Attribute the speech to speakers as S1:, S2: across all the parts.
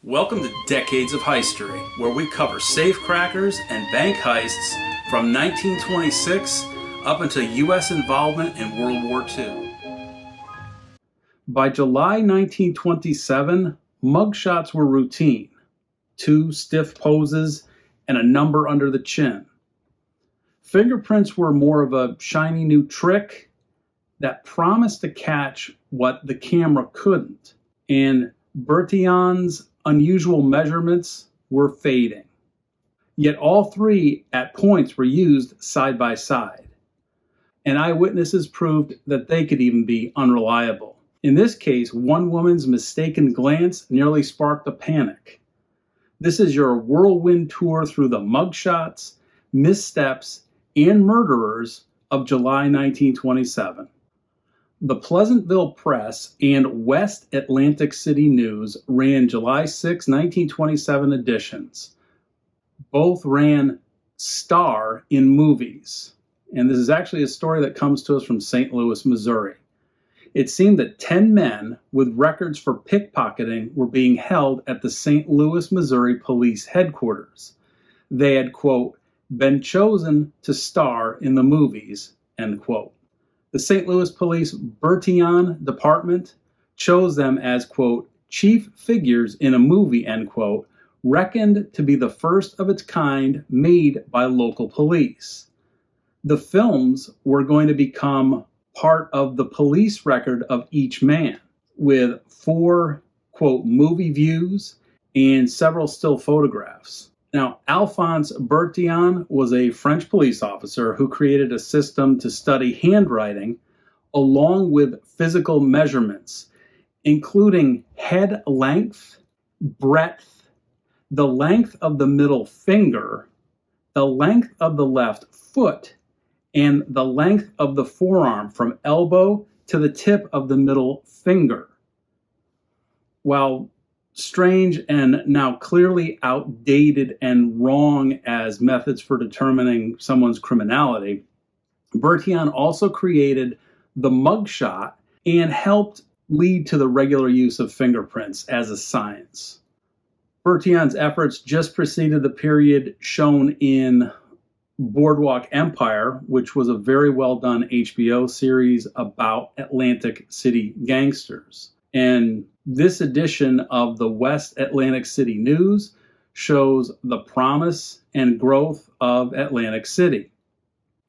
S1: Welcome to Decades of Heistery, where we cover safecrackers and bank heists from 1926 up until U.S. involvement in World War II. By July 1927, mugshots were routine. 2 stiff poses and a number under the chin. Fingerprints were more of a shiny new trick that promised to catch what the camera couldn't. And Bertillon's unusual measurements were fading. Yet all 3 at points were used side by side. And eyewitnesses proved that they could even be unreliable. In this case, one woman's mistaken glance nearly sparked a panic. This is your whirlwind tour through the mugshots, missteps, and murderers of July 1927. The Pleasantville Press and West Atlantic City News ran July 6, 1927 editions. Both ran star in movies. And this is actually a story that comes to us from St. Louis, Missouri. It seemed that 10 men with records for pickpocketing were being held at the St. Louis, Missouri police headquarters. They had, quote, been chosen to star in the movies, end quote. The St. Louis Police Bertillon Department chose them as, quote, chief figures in a movie, end quote, reckoned to be the first of its kind made by local police. The films were going to become part of the police record of each man, with 4, quote, movie views and several still photographs. Now, Alphonse Bertillon was a French police officer who created a system to study handwriting along with physical measurements, including head length, breadth, the length of the middle finger, the length of the left foot, and the length of the forearm from elbow to the tip of the middle finger. While strange and now clearly outdated and wrong as methods for determining someone's criminality, Bertillon also created the mugshot and helped lead to the regular use of fingerprints as a science. Bertillon's efforts just preceded the period shown in Boardwalk Empire, which was a very well done HBO series about Atlantic City gangsters. And this edition of the West Atlantic City News shows the promise and growth of Atlantic City.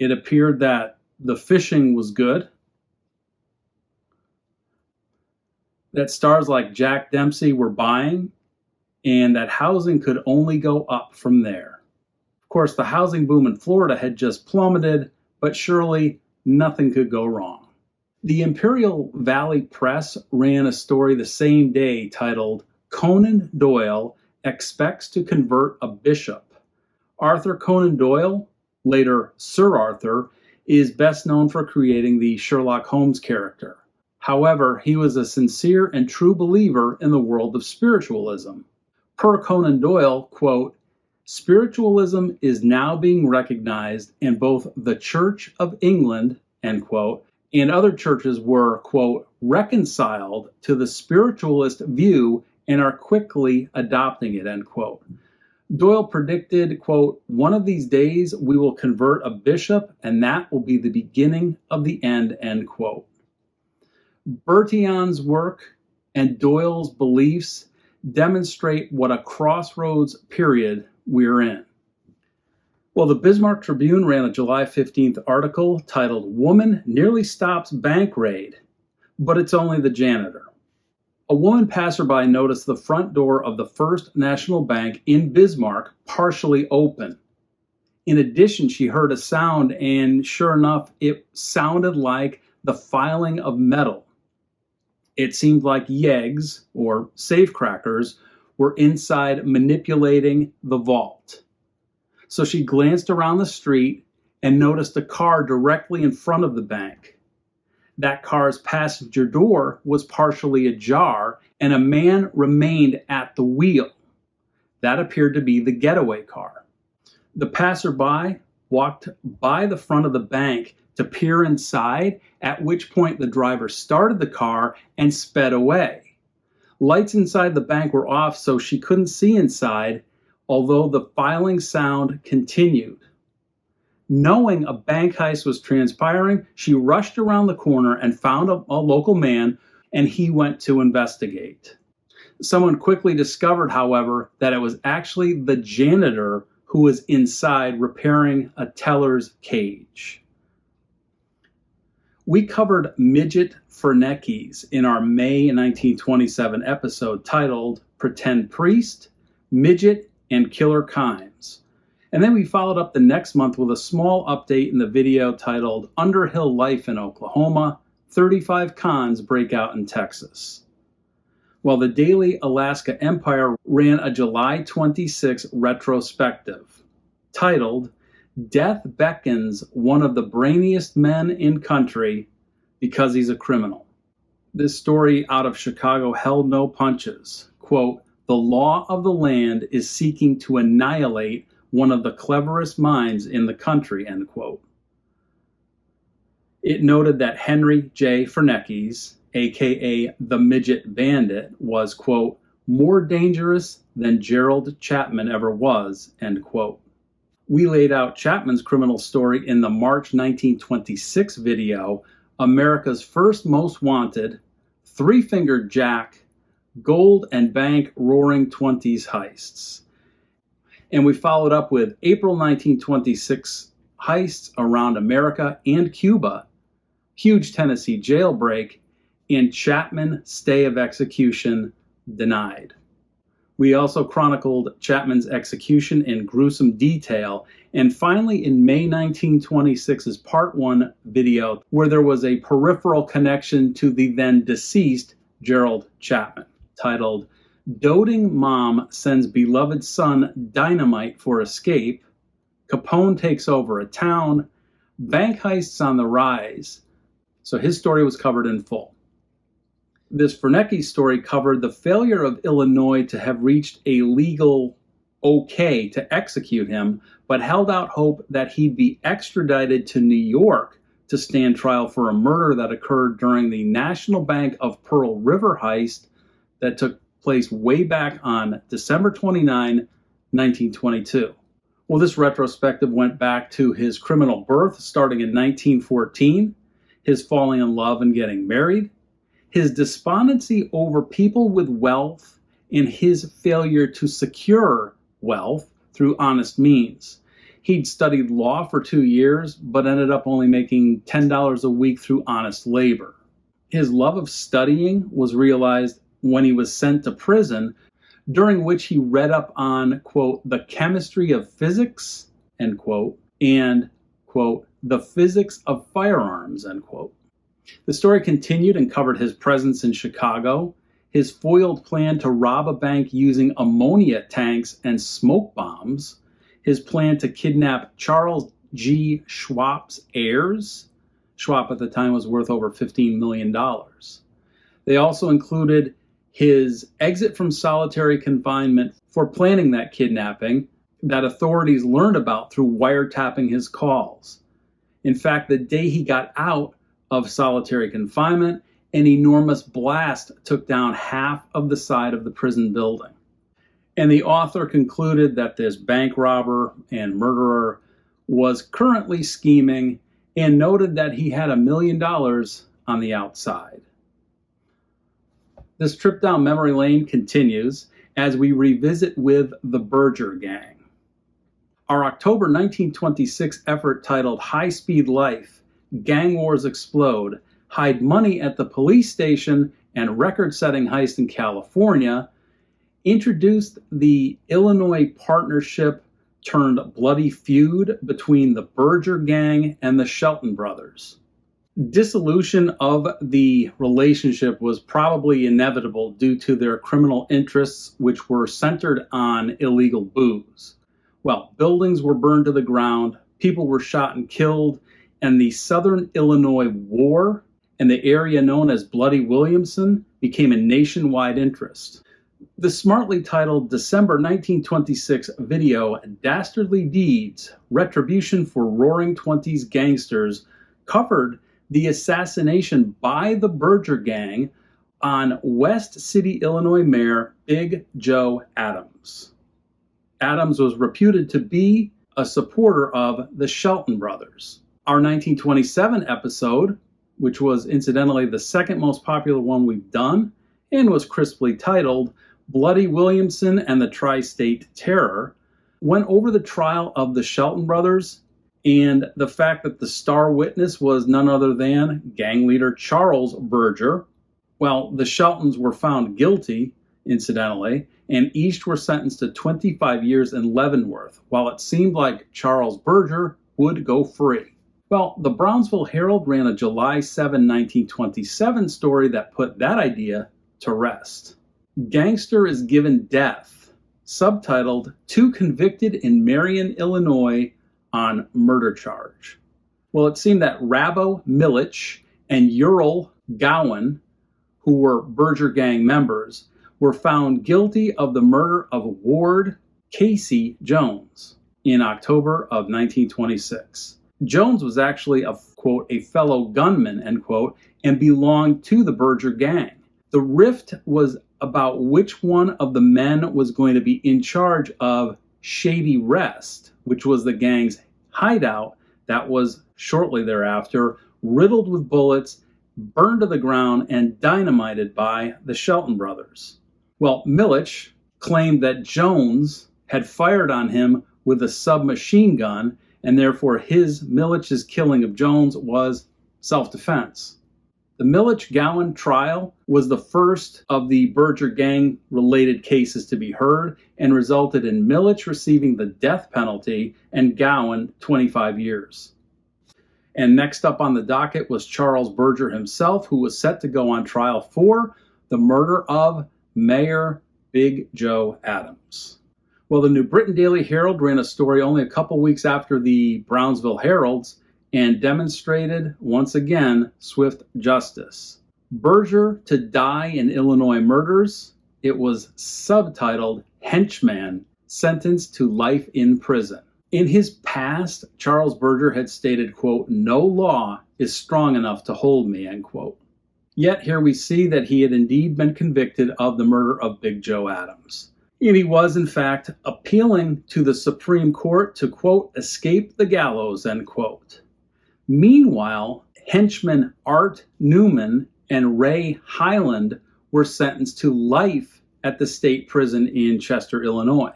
S1: It appeared that the fishing was good, that stars like Jack Dempsey were buying, and that housing could only go up from there. Of course, the housing boom in Florida had just plummeted, but surely nothing could go wrong. The Imperial Valley Press ran a story the same day titled, Conan Doyle Expects to Convert a Bishop. Arthur Conan Doyle, later Sir Arthur, is best known for creating the Sherlock Holmes character. However, he was a sincere and true believer in the world of spiritualism. Per Conan Doyle, quote, spiritualism is now being recognized in both the Church of England, end quote, and other churches were, quote, reconciled to the spiritualist view and are quickly adopting it, end quote. Doyle predicted, quote, one of these days we will convert a bishop and that will be the beginning of the end, end quote. Bertillon's work and Doyle's beliefs demonstrate what a crossroads period we're in. Well, the Bismarck Tribune ran a July 15th article titled, Woman Nearly Stops Bank Raid, but It's Only the Janitor. A woman passerby noticed the front door of the First National Bank in Bismarck partially open. In addition, she heard a sound, and sure enough, it sounded like the filing of metal. It seemed like yeggs, or safecrackers, were inside manipulating the vault. So she glanced around the street and noticed a car directly in front of the bank. That car's passenger door was partially ajar, and a man remained at the wheel. That appeared to be the getaway car. The passerby walked by the front of the bank to peer inside, at which point the driver started the car and sped away. Lights inside the bank were off, so she couldn't see inside, although the filing sound continued. Knowing a bank heist was transpiring, she rushed around the corner and found a local man, and he went to investigate. Someone quickly discovered, however, that it was actually the janitor who was inside repairing a teller's cage. We covered midget Ferneckies in our May 1927 episode titled Pretend Priest, Midget, and Killer Kimes. And then we followed up the next month with a small update in the video titled Underhill Life in Oklahoma, 35 Cons Break Out in Texas. While the Daily Alaska Empire ran a July 26 retrospective titled Death Beckons One of the Brainiest Men in Country Because He's a Criminal. This story out of Chicago held no punches. Quote, the law of the land is seeking to annihilate one of the cleverest minds in the country, end quote. It noted that Henry J. Ferneckies, aka the Midget Bandit, was, quote, more dangerous than Gerald Chapman ever was, end quote. We laid out Chapman's criminal story in the March 1926 video, America's First Most Wanted, Three-Fingered Jack, Gold and Bank Roaring Twenties Heists. And we followed up with April 1926 heists around America and Cuba, huge Tennessee jailbreak, and Chapman stay of execution denied. We also chronicled Chapman's execution in gruesome detail, and finally in May 1926's Part 1 video, where there was a peripheral connection to the then deceased Gerald Chapman, titled Doting Mom Sends Beloved Son Dynamite for Escape, Capone Takes Over a Town, Bank Heists on the Rise. So his story was covered in full. This Fernecki story covered the failure of Illinois to have reached a legal okay to execute him, but held out hope that he'd be extradited to New York to stand trial for a murder that occurred during the National Bank of Pearl River heist that took place way back on December 29, 1922. Well, this retrospective went back to his criminal birth starting in 1914, his falling in love and getting married, his despondency over people with wealth, and his failure to secure wealth through honest means. He'd studied law for 2 years, but ended up only making $10 a week through honest labor. His love of studying was realized when he was sent to prison, during which he read up on, quote, the chemistry of physics, end quote, and, quote, the physics of firearms, end quote. The story continued and covered his presence in Chicago, his foiled plan to rob a bank using ammonia tanks and smoke bombs, his plan to kidnap Charles G. Schwab's heirs. Schwab at the time was worth over $15 million. They also included his exit from solitary confinement for planning that kidnapping that authorities learned about through wiretapping his calls. In fact, the day he got out of solitary confinement, an enormous blast took down half of the side of the prison building. And the author concluded that this bank robber and murderer was currently scheming and noted that he had $1 million on the outside. This trip down memory lane continues as we revisit with the Berger Gang. Our October 1926 effort titled High Speed Life, Gang Wars Explode, Hide Money at the Police Station, and Record-Setting Heist in California introduced the Illinois partnership turned bloody feud between the Berger Gang and the Shelton brothers. Dissolution of the relationship was probably inevitable due to their criminal interests, which were centered on illegal booze. Well, buildings were burned to the ground, people were shot and killed, and the Southern Illinois War and the area known as Bloody Williamson became a nationwide interest. The smartly titled December 1926 video, Dastardly Deeds, Retribution for Roaring Twenties Gangsters, covered the assassination by the Berger Gang on West City, Illinois Mayor Big Joe Adams. Adams was reputed to be a supporter of the Shelton brothers. Our 1927 episode, which was incidentally the second most popular one we've done, and was crisply titled Bloody Williamson and the Tri-State Terror, went over the trial of the Shelton brothers and the fact that the star witness was none other than gang leader Charles Berger. Well, the Sheltons were found guilty, incidentally, and each were sentenced to 25 years in Leavenworth, while it seemed like Charles Berger would go free. Well, the Brownsville Herald ran a July 7, 1927 story that put that idea to rest. Gangster is given death, subtitled Two Convicted in Marion, Illinois on Murder Charge. Well, it seemed that Rabbo Milich and Ural Gowan, who were Berger gang members, were found guilty of the murder of Ward Casey Jones in October of 1926. Jones was actually a, quote, a fellow gunman, end quote, and belonged to the Berger gang. The rift was about which one of the men was going to be in charge of Shady Rest, which was the gang's hideout that was shortly thereafter riddled with bullets, burned to the ground, and dynamited by the Shelton brothers. Well, Milich claimed that Jones had fired on him with a submachine gun, and therefore Milich's killing of Jones was self-defense. The Milich-Gowan trial was the first of the Berger gang-related cases to be heard and resulted in Milich receiving the death penalty and Gowan 25 years. And next up on the docket was Charles Berger himself, who was set to go on trial for the murder of Mayor Big Joe Adams. Well, the New Britain Daily Herald ran a story only a couple weeks after the Brownsville Herald's and demonstrated, once again, swift justice. Berger to die in Illinois murders. It was subtitled Henchman, sentenced to life in prison. In his past, Charles Berger had stated, quote, no law is strong enough to hold me, end quote. Yet here we see that he had indeed been convicted of the murder of Big Joe Adams. And he was, in fact, appealing to the Supreme Court to, quote, escape the gallows, end quote. Meanwhile, henchmen Art Newman and Ray Highland were sentenced to life at the state prison in Chester, Illinois.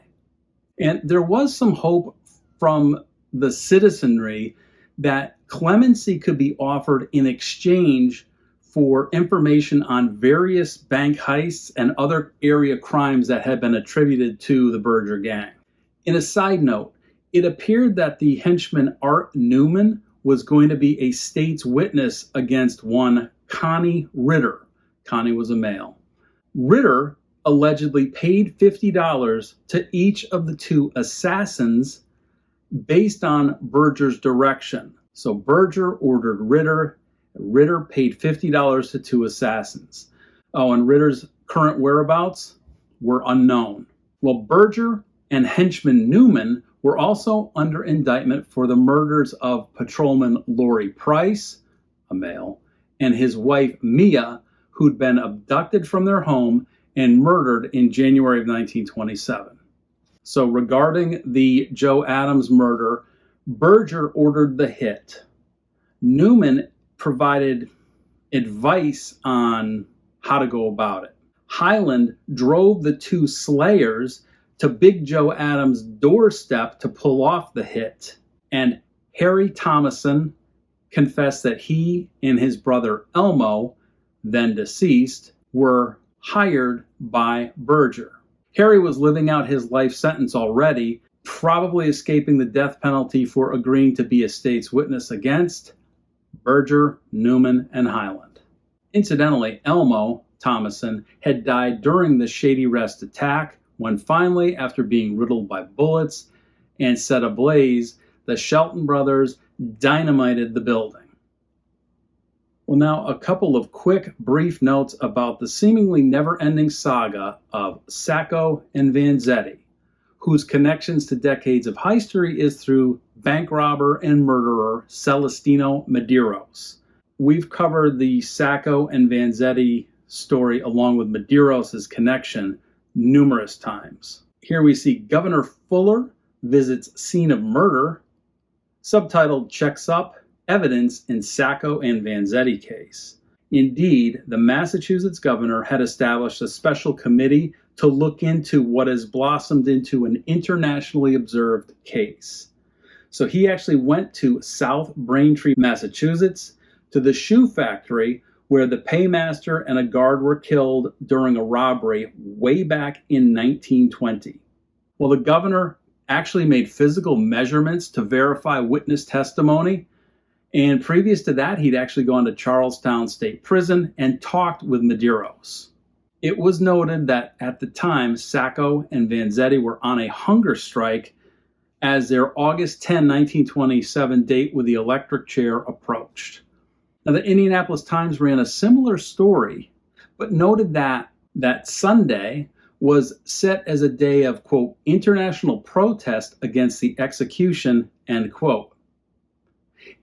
S1: And there was some hope from the citizenry that clemency could be offered in exchange for information on various bank heists and other area crimes that had been attributed to the Berger gang. In a side note, it appeared that the henchman Art Newman was going to be a state's witness against one Connie Ritter. Connie was a male. Ritter allegedly paid $50 to each of the two assassins based on Berger's direction. So Berger ordered Ritter. Ritter paid $50 to two assassins. Oh, and Ritter's current whereabouts were unknown. Well, Berger and henchman Newman were also under indictment for the murders of patrolman Laurie Price, a male, and his wife Mia, who'd been abducted from their home and murdered in January of 1927. So regarding the Joe Adams murder, Berger ordered the hit. Newman provided advice on how to go about it. Highland drove the two slayers to Big Joe Adams' doorstep to pull off the hit, and Harry Thomason confessed that he and his brother Elmo, then deceased, were hired by Berger. Harry was living out his life sentence already, probably escaping the death penalty for agreeing to be a state's witness against Berger, Newman, and Highland. Incidentally, Elmo Thomason had died during the Shady Rest attack when finally, after being riddled by bullets and set ablaze, the Shelton brothers dynamited the building. Well, now a couple of quick, brief notes about the seemingly never-ending saga of Sacco and Vanzetti, whose connections to decades of history is through bank robber and murderer Celestino Medeiros. We've covered the Sacco and Vanzetti story along with Medeiros' connection numerous times. Here we see Governor Fuller visits scene of murder, subtitled Checks Up Evidence in Sacco and Vanzetti Case. Indeed, the Massachusetts governor had established a special committee to look into what has blossomed into an internationally observed case. So he actually went to South Braintree, Massachusetts, to the shoe factory where the paymaster and a guard were killed during a robbery way back in 1920. Well, the governor actually made physical measurements to verify witness testimony, and previous to that, he'd actually gone to Charlestown State Prison and talked with Medeiros. It was noted that at the time, Sacco and Vanzetti were on a hunger strike as their August 10, 1927 date with the electric chair approached. Now, the Indianapolis Times ran a similar story, but noted that Sunday was set as a day of, quote, international protest against the execution, end quote.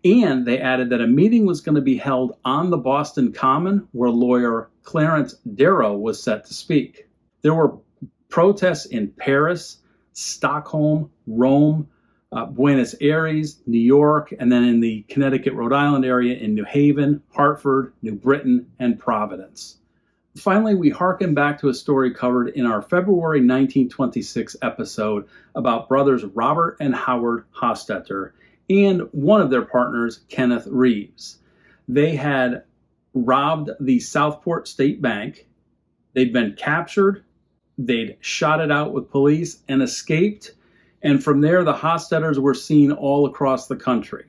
S1: And they added that a meeting was going to be held on the Boston Common where lawyer Clarence Darrow was set to speak. There were protests in Paris, Stockholm, Rome, Buenos Aires, New York, and then in the Connecticut, Rhode Island area in New Haven, Hartford, New Britain, and Providence. Finally, we harken back to a story covered in our February 1926 episode about brothers Robert and Howard Hostetter and one of their partners, Kenneth Reeves. They had robbed the Southport State Bank. They'd been captured. They'd shot it out with police and escaped. And from there, the Hostetters were seen all across the country.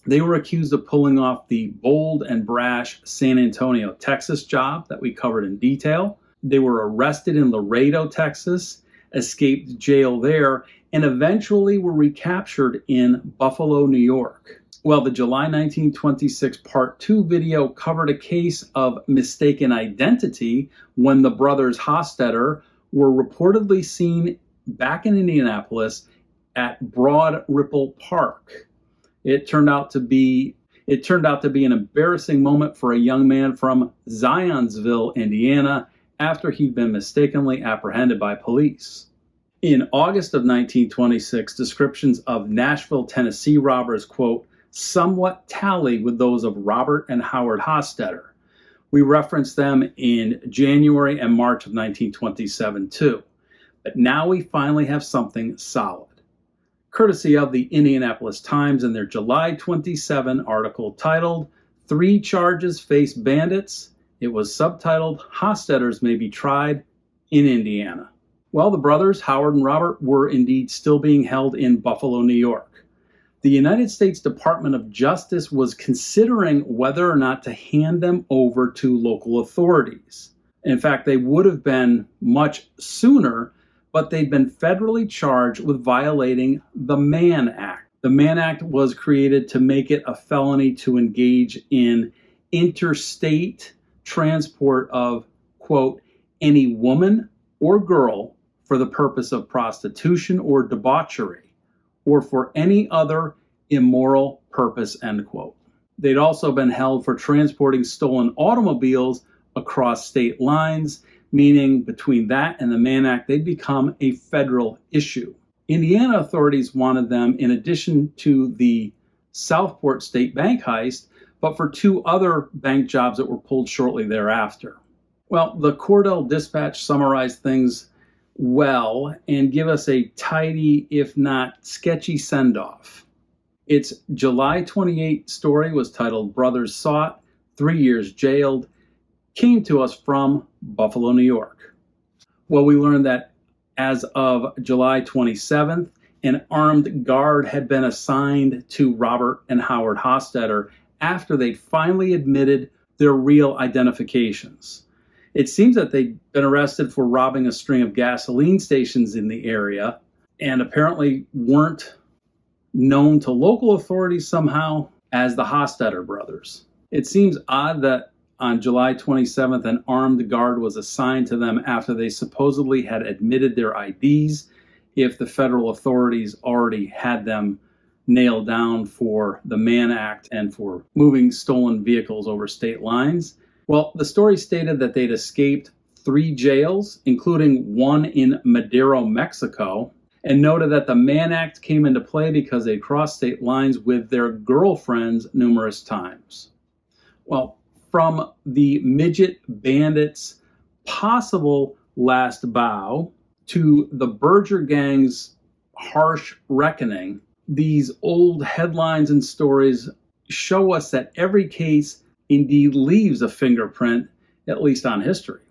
S1: They were accused of pulling off the bold and brash San Antonio, Texas job that we covered in detail. They were arrested in Laredo, Texas, escaped jail there, and eventually were recaptured in Buffalo, New York. Well, the July 1926 Part 2 video covered a case of mistaken identity when the brothers Hostetter were reportedly seen back in Indianapolis at Broad Ripple Park. It turned out to be an embarrassing moment for a young man from Zionsville, Indiana, after he'd been mistakenly apprehended by police. In August of 1926, descriptions of Nashville, Tennessee robbers, quote, somewhat tally with those of Robert and Howard Hostetter. We referenced them in January and March of 1927 too. But now we finally have something solid. Courtesy of the Indianapolis Times in their July 27 article titled, 3 Charges Face Bandits. It was subtitled, Hostetters May Be Tried in Indiana. Well, the brothers, Howard and Robert, were indeed still being held in Buffalo, New York. The United States Department of Justice was considering whether or not to hand them over to local authorities. In fact, they would have been much sooner, but they'd been federally charged with violating the Mann Act. The Mann Act was created to make it a felony to engage in interstate transport of, quote, any woman or girl for the purpose of prostitution or debauchery, or for any other immoral purpose, end quote. They'd also been held for transporting stolen automobiles across state lines, meaning between that and the Mann Act, they'd become a federal issue. Indiana authorities wanted them in addition to the Southport State Bank heist, but for 2 other bank jobs that were pulled shortly thereafter. Well, the Cordell Dispatch summarized things well and give us a tidy, if not sketchy, send-off. Its July 28 story was titled Brothers Sought, 3 Years Jailed, came to us from Buffalo, New York. Well, we learned that as of July 27th, an armed guard had been assigned to Robert and Howard Hostetter after they'd finally admitted their real identifications. It seems that they'd been arrested for robbing a string of gasoline stations in the area and apparently weren't known to local authorities somehow as the Hostetter brothers. It seems odd that on July 27th, an armed guard was assigned to them after they supposedly had admitted their IDs, if the federal authorities already had them nailed down for the Mann Act and for moving stolen vehicles over state lines. Well, the story stated that they'd escaped 3 jails, including one in Madero, Mexico, and noted that the Mann Act came into play because they crossed state lines with their girlfriends numerous times. Well, from the midget bandits' possible last bow to the Berger gang's harsh reckoning, these old headlines and stories show us that every case indeed leaves a fingerprint, at least on history.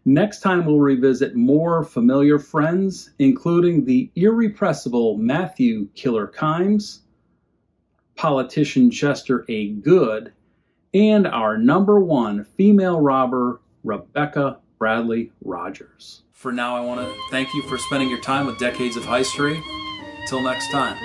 S1: Next time we'll revisit more familiar friends, including the irrepressible Matthew Killer Kimes, politician Chester A. Good, and our #1 female robber, Rebecca Bradley Rogers. For now, I want to thank you for spending your time with Decades of History. Till next time.